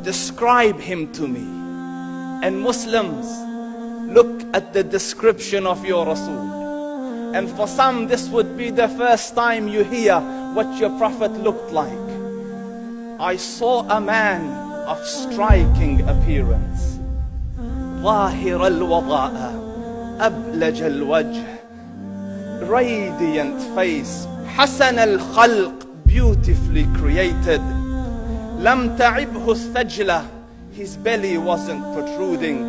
describe him to me. And Muslims, look at the description of your Rasul. And for some, this would be the first time you hear what your Prophet looked like. I saw a man of striking appearance. ظاهر الوضاء أبلج الوجه, radiant face, حسن الخلق, beautifully created. لم تعبه الثجلة, his belly wasn't protruding.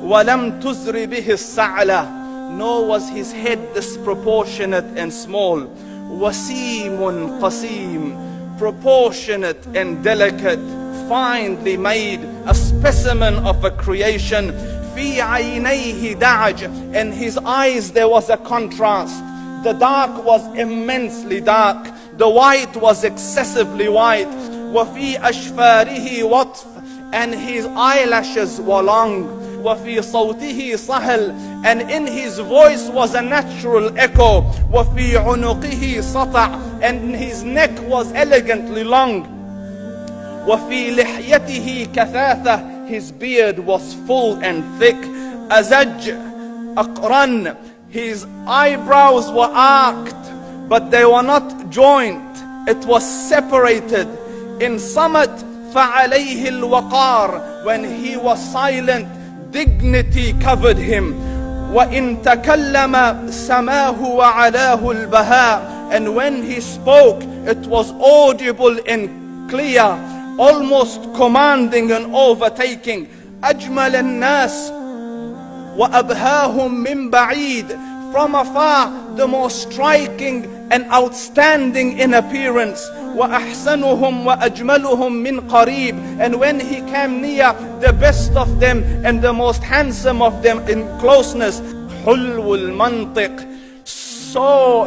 ولم تزر به السعلة, nor was his head disproportionate and small. وسيم قسيم, proportionate and delicate, finely made, a specimen of a creation. في عينيه دعج, in his eyes there was a contrast. The dark was immensely dark, the white was excessively white. وفي أشفاره وطف, and his eyelashes were long. وفي صوته صهل, and in his voice was a natural echo. وفي عنقه سطع, and his neck was elegantly long. وفي لحيته كثاثة, his beard was full and thick. أزج أقرن, his eyebrows were arched, but they were not joined, it was separated. In summit فعليه الوقار, when he was silent, dignity covered him. وإن تكلم سماه وعلاه البهاء, and when he spoke it was audible and clear, almost commanding and overtaking. أجمل الناس وأبهاهم من بعيد, from afar the most striking and outstanding in appearance. وأحسنهم وأجملهم من قريب, and when he came near, the best of them and the most handsome of them in closeness. حلو المنطق,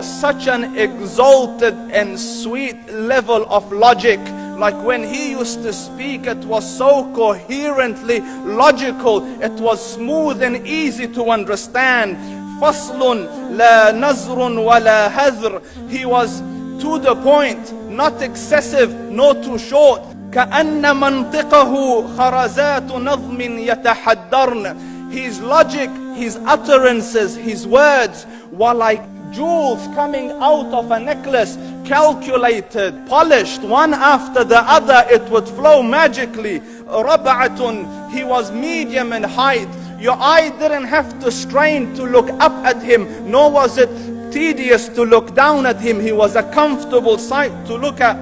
such an exalted and sweet level of logic. Like when he used to speak, it was so coherently logical, it was smooth and easy to understand. فصل لا نزر ولا هذر, he was to the point, not excessive, nor too short. كأن منطقه خرزات نظم يتحدرن, his logic, his utterances, his words were like jewels coming out of a necklace, calculated, polished, one after the other, it would flow magically. ربعة, he was medium in height. Your eye didn't have to strain to look up at him, nor was it tedious to look down at him. He was a comfortable sight to look at.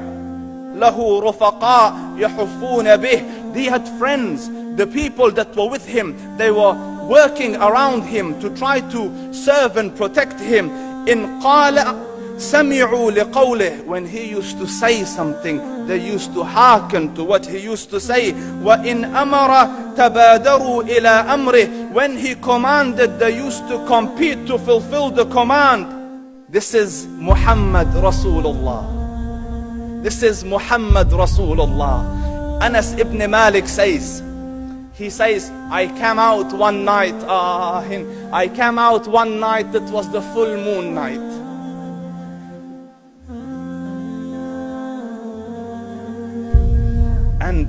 له رفقاء يحفون به, he had friends, the people that were with him, they were working around him to try to serve and protect him. إن قال سمعوا لقوله, when he used to say something, they used to hearken to what he used to say. وإن أمر تبادروا إلى أمره, when he commanded, they used to compete to fulfill the command. This is Muhammad Rasulullah. This is Muhammad Rasulullah. Anas ibn Malik says, he says, I came out one night, I came out one night, it was the full moon night. And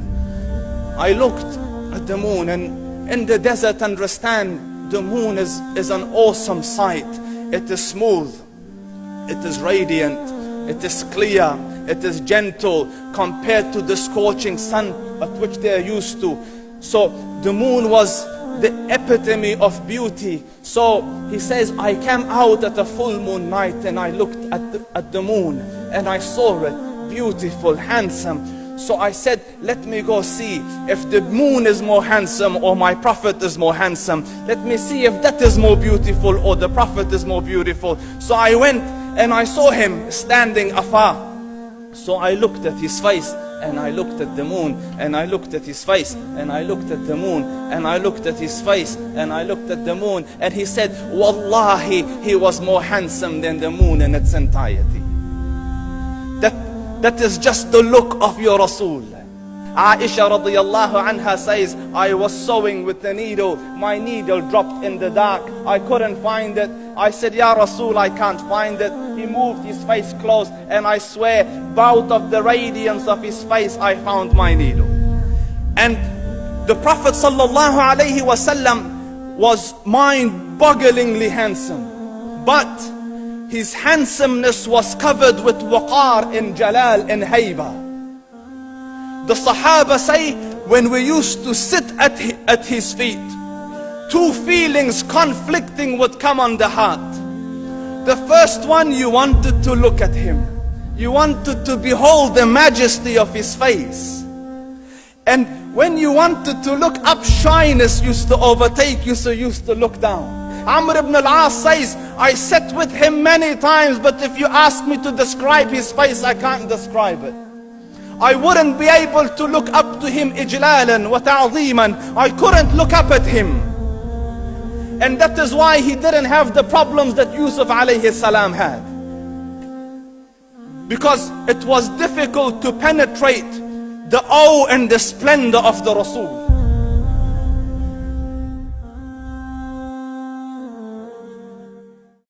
I looked at the moon, and in the desert, understand, the moon is an awesome sight. It is smooth, it is radiant, it is clear, it is gentle compared to the scorching sun at which they are used to. So the moon was the epitome of beauty. So he says, I came out at a full moon night and I looked at the moon and I saw it, beautiful, handsome. So I said, let me go see if the moon is more handsome or my Prophet is more handsome. Let me see if that is more beautiful or the Prophet is more beautiful. So I went and I saw him standing afar. So I looked at his face and I looked at the moon, and I looked at his face, and I looked at the moon, and I looked at his face, and I looked at the moon, and he said, Wallahi, he was more handsome than the moon in its entirety. That is just the look of your Rasul. Aisha radiyallahu anha says, I was sewing with the needle, my needle dropped in the dark, I couldn't find it. I said, Ya Rasul, I can't find it. He moved his face close, and I swear, out of the radiance of his face, I found my needle. And the Prophet sallallahu alaihi wasallam was mind-bogglingly handsome, but his handsomeness was covered with waqar and jalal and hayba. The Sahaba say, when we used to sit at his feet, two feelings conflicting would come on the heart. The first one, you wanted to look at him. You wanted to behold the majesty of his face. And when you wanted to look up, shyness used to overtake you, so you used to look down. Amr ibn al-As says, I sat with him many times, but if you ask me to describe his face, I can't describe it. I wouldn't be able to look up to him ijlalan wa ta'zeeman. I couldn't look up at him. And that is why he didn't have the problems that Yusuf alayhi salam had. Because it was difficult to penetrate the awe and the splendor of the Rasul.